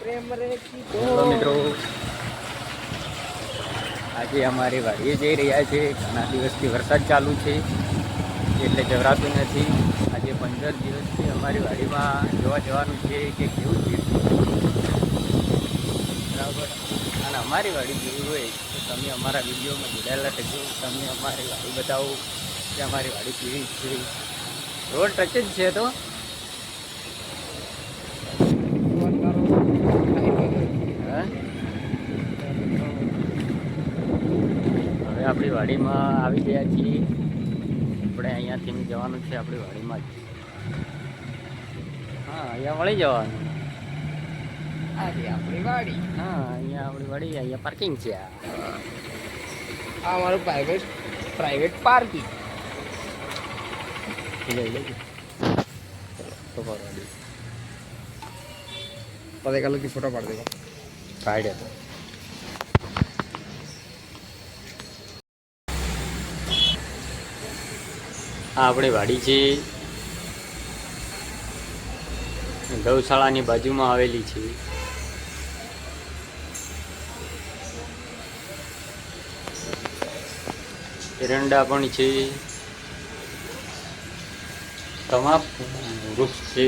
Hello મિત્રો, આજે અમારી વાડીએ જઈ રહ્યા છે. ઘણા દિવસથી વરસાદ ચાલુ છે એટલે જવરાતું નથી. આજે 15 દિવસથી અમારી વાડીમાં જોવા જવાનું છે કે કેવું છે બરાબર. અને અમારી વાડી જોવી હોય તો તમે અમારા વિડીયોમાં જોડાયેલા થજો. તમને અમારી વાડી બતાવો કે અમારી વાડી કેવી છે. રોડ ટચ જ છે તો હવે આપણી વાડીમાં આવી ગયા છીએ. આપણે અહીંયાથી જવાનું છે આપણી વાડીમાં જ. હા, અહીંયા વળી જવાનું. આપણી વાડી. હા, અહીંયા આપણી વાડી, અહીંયા પાર્કિંગ છે. આ અમારું પ્રાઇવેટ પાર્કિંગ. पता कर लो कि फोटो पड़ देगा કાઢે તો આ આપણી વાડી છે. ગૌશાળાની બાજુમાં આવેલી છે. એરંડા પણ છે, તમામ વૃક્ષ છે.